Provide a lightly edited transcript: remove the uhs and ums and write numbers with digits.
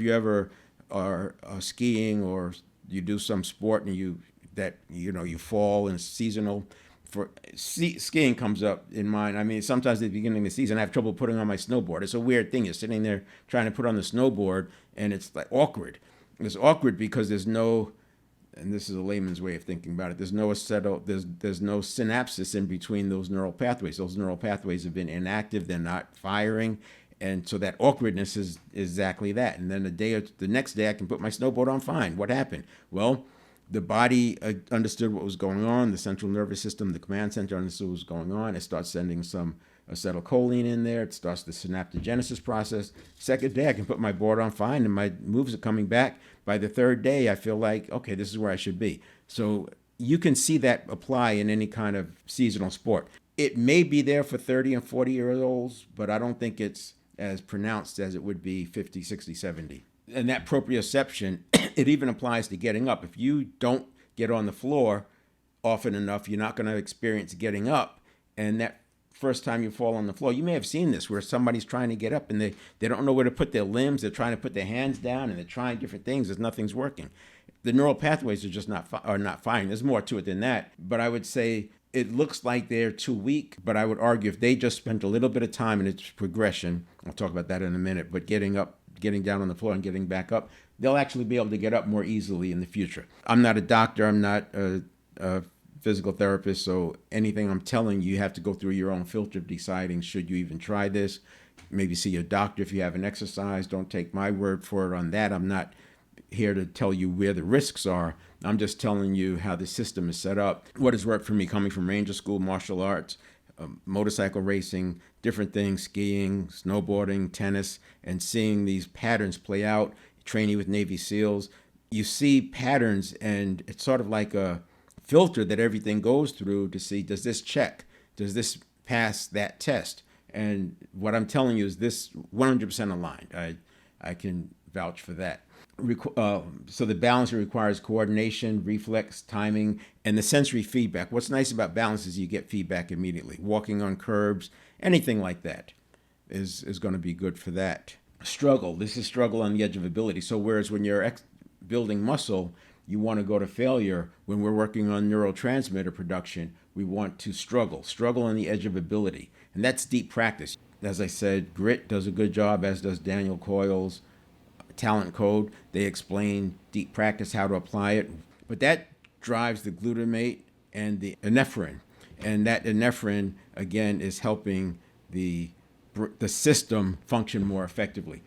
You ever are skiing or you do some sport and you fall and it's seasonal. Skiing comes up in mind. I mean, sometimes at the beginning of the season, I have trouble putting on my snowboard. It's a weird thing. You're sitting there trying to put on the snowboard, and it's like awkward. It's awkward because there's no, and this is a layman's way of thinking about it. There's no synapses in between those neural pathways. Those neural pathways have been inactive. They're not firing, and so that awkwardness is exactly that. And then the next day, I can put my snowboard on fine. What happened? Well, the body understood what was going on. The central nervous system, the command center, understood what was going on. It starts sending some acetylcholine in there. It starts the synaptogenesis process. Second day, I can put my board on fine, and my moves are coming back. By the third day, I feel like, okay, this is where I should be. So you can see that apply in any kind of seasonal sport. It may be there for 30 and 40-year-olds, but I don't think it's as pronounced as it would be 50, 60, 70. And that proprioception, it even applies to getting up. If you don't get on the floor often enough, you're not going to experience getting up. And that first time you fall on the floor, you may have seen this where somebody's trying to get up and they don't know where to put their limbs. They're trying to put their hands down and they're trying different things as nothing's working. The neural pathways are just not firing. There's more to it than that. But I would say it looks like they're too weak, but I would argue if they just spent a little bit of time in its progression, I'll talk about that in a minute, but getting up, getting down on the floor and getting back up, they'll actually be able to get up more easily in the future. I'm not a doctor. I'm not a physical therapist. So anything I'm telling you, you have to go through your own filter of deciding, should you even try this? Maybe see a doctor if you haven't exercised. Don't take my word for it on that. I'm not here to tell you where the risks are. I'm just telling you how the system is set up. What has worked for me coming from ranger school, martial arts, motorcycle racing, different things, skiing, snowboarding, tennis, and seeing these patterns play out, training with Navy SEALs. You see patterns, and it's sort of like a filter that everything goes through to see, does this check? Does this pass that test? And what I'm telling you is this 100% aligned. I can vouch for that. So the balance requires coordination, reflex, timing, and the sensory feedback. What's nice about balance is you get feedback immediately. Walking on curbs, anything like that is going to be good for that. Struggle. This is struggle on the edge of ability. So whereas when you're building muscle, you want to go to failure. When we're working on neurotransmitter production, we want to struggle on the edge of ability. And that's deep practice. As I said, Grit does a good job, as does Daniel Coyle's Talent Code. They explain deep practice, how to apply it. But that drives the glutamate and the epinephrine. And that epinephrine, again, is helping the system function more effectively.